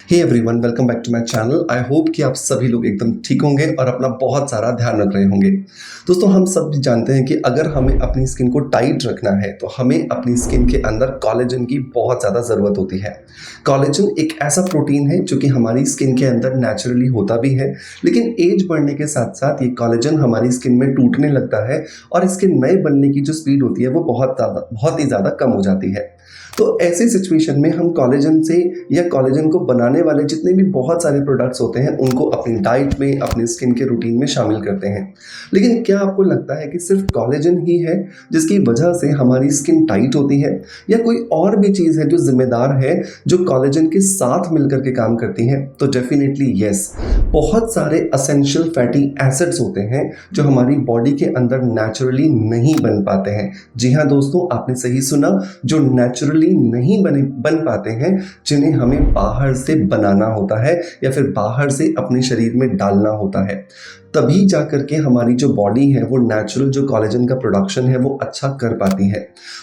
Hey everyone, welcome back to my channel. I hope कि आप सभी लोग एकदम ठीक होंगे और अपना बहुत सारा ध्यान रख रहे होंगे। दोस्तों, हम सब जानते हैं कि अगर हमें अपनी स्किन को टाइट रखना है तो हमें अपनी स्किन के अंदर कोलेजन की बहुत ज़्यादा ज़रूरत होती है। कोलेजन एक ऐसा प्रोटीन है जो कि हमारी स्किन के अंदर नेचुरली होता भी है, लेकिन एज बढ़ने के साथ साथ ये कोलेजन हमारी स्किन में टूटने लगता है और इसके नए बनने की जो स्पीड होती है वो बहुत ही ज़्यादा कम हो जाती है। तो ऐसी सिचुएशन में हम कोलेजन से या कोलेजन को बनाने वाले जितने भी बहुत सारे प्रोडक्ट्स होते हैं उनको अपनी डाइट में, अपनी स्किन के रूटीन में शामिल करते हैं। लेकिन क्या आपको लगता है कि सिर्फ कोलेजन ही है जिसकी वजह से हमारी स्किन टाइट होती है, या कोई और भी चीज़ है जो जिम्मेदार है जो कोलेजन के साथ मिलकर के काम करती है? तो डेफिनेटली यस, बहुत सारे असेंशियल फैटी एसिड्स होते हैं जो हमारी बॉडी के अंदर नेचुरली नहीं बन पाते हैं। जी हाँ दोस्तों, आपने सही सुना, जो नेचुरली नहीं बन पाते हैं, जिन्हें हमें बाहर से बनाना होता है या फिर बाहर से अपने शरीर में डालना होता है। तभी जाकर के हमारी जो बॉडी है वो नेचुरल जो कोलेजन का प्रोडक्शन है वो अच्छा कर पाती है।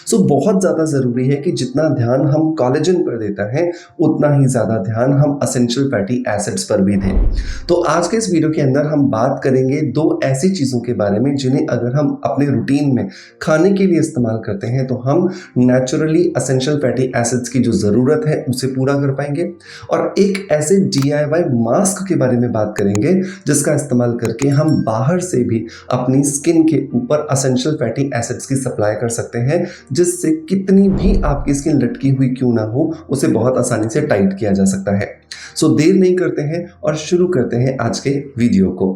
सो बहुत ज़्यादा ज़रूरी है कि जितना ध्यान हम कोलेजन पर देता है उतना ही ज़्यादा ध्यान हम असेंशियल फैटी एसिड्स पर भी दें। तो आज के इस वीडियो के अंदर हम बात करेंगे दो ऐसी चीज़ों के बारे में जिन्हें अगर हम अपने रूटीन में खाने के लिए इस्तेमाल करते हैं तो हम नेचुरली असेंशियल फैटी एसिड्स की जो ज़रूरत है उसे पूरा कर पाएंगे, और एक ऐसे DIY मास्क के बारे में बात करेंगे जिसका इस्तेमाल करके हम बाहर से भी अपनी स्किन के ऊपर असेंशियल फैटी एसिड्स की सप्लाई कर सकते हैं, जिससे कितनी भी आपकी स्किन लटकी हुई क्यों ना हो उसे बहुत आसानी से टाइट किया जा सकता है। सो देर नहीं करते हैं और शुरू करते हैं आज के वीडियो को।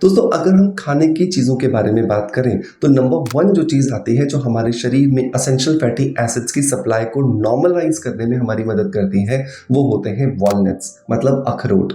दोस्तों, अगर हम खाने की चीज़ों के बारे में बात करें तो नंबर 1 जो चीज़ आती है जो हमारे शरीर में असेंशियल फैटी एसिड्स की सप्लाई को नॉर्मलाइज करने में हमारी मदद करती है, वो होते हैं वॉलनट्स, मतलब अखरोट।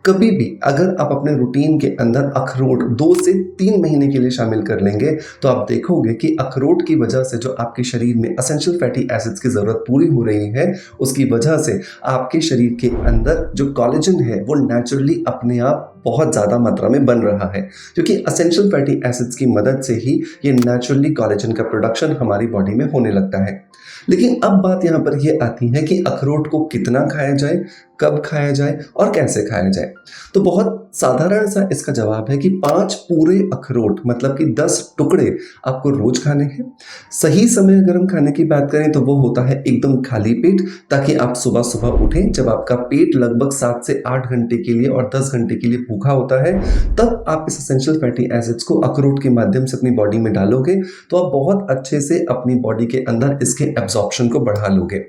कभी भी अगर आप अपने रूटीन के अंदर अखरोट 2 से 3 महीने के लिए शामिल कर लेंगे तो आप देखोगे कि अखरोट की वजह से जो आपके शरीर में असेंशियल फैटी एसिड्स की ज़रूरत पूरी हो रही है, उसकी वजह से आपके शरीर के अंदर जो कोलेजन है वो नेचुरली अपने आप बहुत ज़्यादा मात्रा में बन रहा है, क्योंकि असेंशियल फैटी एसिड्स की मदद से ही ये नेचुरली कोलेजन का प्रोडक्शन हमारी बॉडी में होने लगता है। लेकिन अब बात यहाँ पर ये आती है कि अखरोट को कितना खाया जाए, कब खाया जाए और कैसे खाया जाए। तो बहुत साधारण सा इसका जवाब है कि 5 पूरे अखरोट मतलब कि 10 टुकड़े आपको रोज खाने हैं। सही समय अगर हम खाने की बात करें तो वो होता है एकदम खाली पेट, ताकि आप सुबह सुबह उठें जब आपका पेट लगभग 7 से 8 घंटे के लिए और 10 घंटे के लिए भूखा होता है, तब आप इस एसेंशियल फैटी एसिड्स को अखरोट के माध्यम से अपनी बॉडी में डालोगे तो आप बहुत अच्छे से अपनी बॉडी के अंदर इसके एब्जॉर्प्शन को बढ़ा लोगे।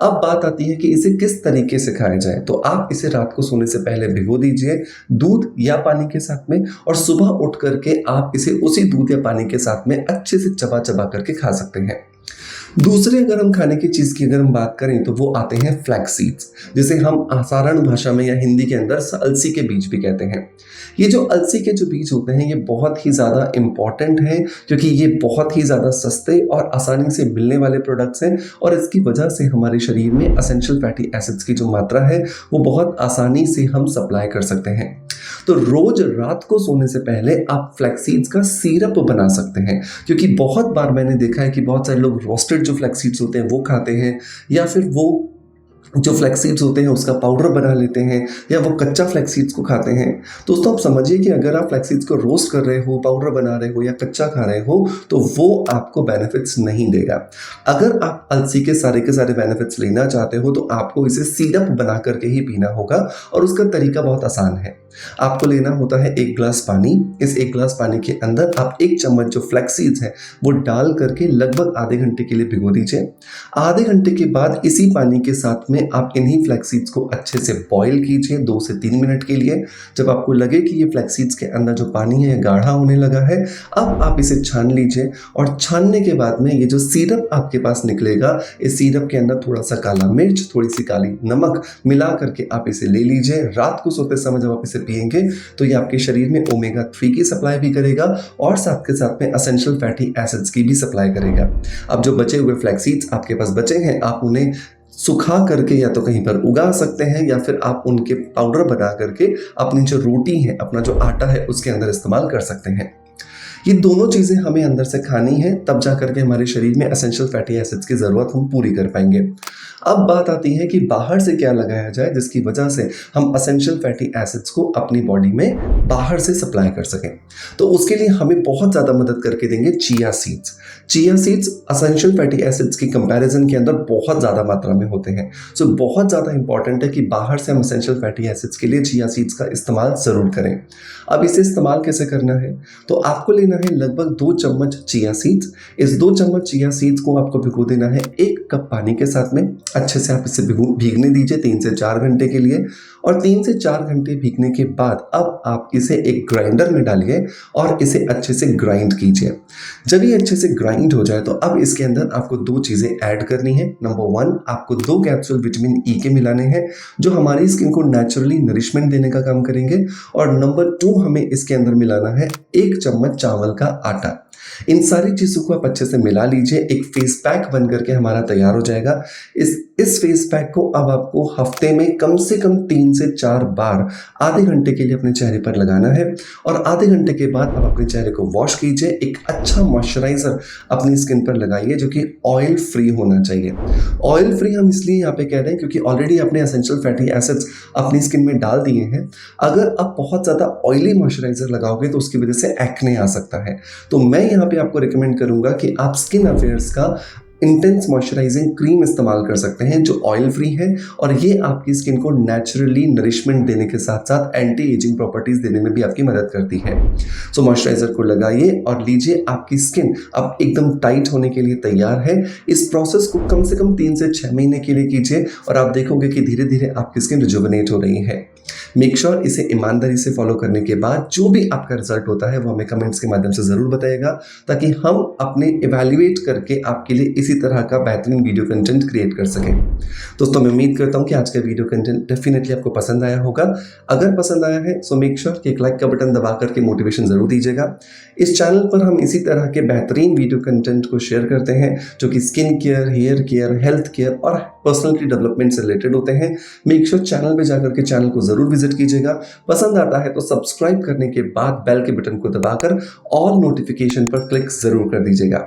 अब बात आती है कि इसे किस तरीके से खाया जाए। तो आप इसे रात को सोने से पहले भिगो दीजिए दूध या पानी के साथ में, और सुबह उठ करके आप इसे उसी दूध या पानी के साथ में अच्छे से चबा चबा करके खा सकते हैं। दूसरे अगर हम खाने की चीज़ की अगर हम बात करें तो वो आते हैं फ्लैक्स सीड्स, जिसे हम साधारण भाषा में या हिंदी के अंदर अलसी के बीज भी कहते हैं। ये जो अलसी के जो बीज होते हैं ये बहुत ही ज़्यादा इम्पॉर्टेंट है, क्योंकि ये बहुत ही ज़्यादा सस्ते और आसानी से मिलने वाले प्रोडक्ट्स हैं, और इसकी वजह से हमारे शरीर में असेंशियल फैटी एसिड्स की जो मात्रा है वो बहुत आसानी से हम सप्लाई कर सकते हैं। तो रोज रात को सोने से पहले आप फ्लैक्स सीड्स का सिरप बना सकते हैं, क्योंकि बहुत बार मैंने देखा है कि बहुत सारे लोग रोस्टेड जो फ्लैक्स सीड्स होते हैं वो खाते हैं, या फिर वो जो फ्लैक्स सीड्स होते हैं उसका पाउडर बना लेते हैं, या वो कच्चा फ्लैक्स सीड्स को खाते हैं। दोस्तों, आप समझिए कि अगर आप फ्लैक्स सीड्स को रोस्ट कर रहे हो, पाउडर बना रहे हो या कच्चा खा रहे हो तो वो आपको बेनिफिट्स नहीं देगा। अगर आप अलसी के सारे बेनिफिट्स लेना चाहते हो तो आपको इसे सिरप बना करके ही पीना होगा, और उसका तरीका बहुत आसान है। आपको लेना होता है 1 ग्लास पानी। इस 1 ग्लास पानी के अंदर आप 1 चम्मच जो फ्लैक्स सीड्स है वो डाल करके लगभग आधे घंटे के लिए भिगो दीजिए। आधे घंटे के बाद इसी पानी के साथ में आप इन्हीं फ्लैक्स सीड्स को अच्छे से बॉईल कीजिए 2 से 3 मिनट के लिए। जब आपको लगे कि ये फ्लैक्स सीड्स के अंदर जो पानी है गाढ़ा होने लगा है, अब आप इसे छान लीजिए, और छानने के बाद में ये जो सिरप आपके पास निकलेगा, इस सिरप के अंदर थोड़ा सा काला मिर्च, थोड़ी सी काली नमक मिला करके आप इसे ले लीजिए। रात को सोते समय जब आप इसे पिएंगे तो ये आपके शरीर में ओमेगा 3 की सप्लाई भी करेगा और साथ के साथ में असेंशियल फैटी एसिड्स की भी सप्लाई करेगा। अब जो बचे हुए फ्लैक्स सीड्स आपके पास बचे हैं, आप उन्हें सुखा करके या तो कहीं पर उगा सकते हैं, या फिर आप उनके पाउडर बना करके अपनी जो रोटी है, अपना जो आटा है उसके अंदर इस्तेमाल कर सकते हैं। ये दोनों चीज़ें हमें अंदर से खानी है, तब जा करके हमारे शरीर में एसेंशियल फैटी एसिड्स की ज़रूरत हम पूरी कर पाएँगे। अब बात आती है कि बाहर से क्या लगाया जाए जिसकी वजह से हम एसेंशियल फैटी एसिड्स को अपनी बॉडी में बाहर से सप्लाई कर सकें। तो उसके लिए हमें बहुत ज़्यादा मदद करके देंगे chia seeds. Chia seeds essential fatty acids की कंपैरिजन के अंदर बहुत ज़्यादा मात्रा में होते हैं। सो बहुत ज़्यादा इंपॉर्टेंट है कि बाहर से हम एसेंशियल फैटी एसिड्स के लिए चिया सीड्स का इस्तेमाल ज़रूर करें। अब इसे इस्तेमाल कैसे करना है? तो आपको लेना है लगभग 2 चम्मच चिया सीड्स। इस 2 चम्मच चिया सीड्स को आपको भिगो देना है 1 कप पानी के साथ में। अच्छे से आप इसे भीगने दीजिए 3 से 4 घंटे के लिए, और 3 से 4 घंटे भीगने के बाद अब आप इसे एक ग्राइंडर में डालिए और इसे अच्छे से ग्राइंड कीजिए। जब ये अच्छे से ग्राइंड हो जाए तो अब इसके अंदर आपको 2 चीज़ें ऐड करनी है। नंबर 1, आपको 2 कैप्सूल विटामिन ई के मिलाने हैं जो हमारी स्किन को नेचुरली नरिशमेंट देने का काम करेंगे, और नंबर 2 हमें इसके अंदर मिलाना है 1 चम्मच चावल का आटा। इन सारी चीज़ों को आप अच्छे से मिला लीजिए, एक फेस पैक बन करके हमारा तैयार हो जाएगा। इस फेस पैक को अब आपको हफ्ते में कम से कम 3 से 4 बार आधे घंटे के लिए अपने चेहरे पर लगाना है, और आधे घंटे के बाद आप अपने चेहरे को वॉश कीजिए। एक अच्छा मॉइस्चराइज़र अपनी स्किन पर लगाइए जो कि ऑयल फ्री होना चाहिए। ऑयल फ्री हम इसलिए यहाँ पे कह रहे हैं क्योंकि ऑलरेडी आपने एसेंशियल फैटी एसिड्स अपनी स्किन में डाल दिए हैं। अगर आप बहुत ज़्यादा ऑयली मॉइस्चराइज़र लगाओगे तो उसकी वजह से एक्ने आ सकता है। तो मैं यहाँ पे आपको रिकमेंड करूँगा कि आप स्किन अफेयर्स का इंटेंस मॉइस्चराइजिंग क्रीम इस्तेमाल कर सकते हैं जो ऑयल फ्री है, और ये आपकी स्किन को नेचुरली नरिशमेंट देने के साथ साथ एंटी एजिंग प्रॉपर्टीज देने में भी आपकी मदद करती है। सो मॉइस्चराइजर को लगाइए और लीजिए, आपकी स्किन अब एकदम टाइट होने के लिए तैयार है। इस प्रोसेस को कम से कम 3 से 6 महीने के लिए कीजिए और आप देखोगे कि धीरे धीरे आपकी स्किन रिजुवनेट हो रही है। मेक श्योर इसे ईमानदारी से फॉलो करने के बाद जो भी आपका रिजल्ट होता है वो हमें कमेंट्स के माध्यम से ज़रूर बताइएगा, ताकि हम अपने इवैल्यूएट करके आपके लिए इसी तरह का बेहतरीन वीडियो कंटेंट क्रिएट कर सकें। दोस्तों, मैं उम्मीद करता हूँ कि आज का वीडियो कंटेंट डेफिनेटली आपको पसंद आया होगा। अगर पसंद आया है सो मेक श्योर कि एक लाइक का बटन दबा करके मोटिवेशन ज़रूर दीजिएगा। इस चैनल पर हम इसी तरह के बेहतरीन वीडियो कंटेंट को शेयर करते हैं जो कि skin care, hair care, health care और पर्सनैलिटी डेवलपमेंट से रिलेटेड होते हैं। मेक श्योर चैनल पे जाकर के चैनल को ज़रूर विजिट कीजिएगा। पसंद आता है तो सब्सक्राइब करने के बाद बेल के बटन को दबाकर ऑल नोटिफिकेशन पर क्लिक ज़रूर कर दीजिएगा।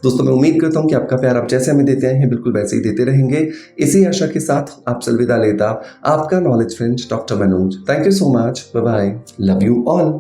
दोस्तों, मैं उम्मीद करता हूं कि आपका प्यार आप जैसे हमें देते हैं बिल्कुल वैसे ही देते रहेंगे। इसी आशा के साथ आपसे अलविदा लेता आपका knowledge friend doctor Manoj. Thank you so much. Bye bye. Love you all.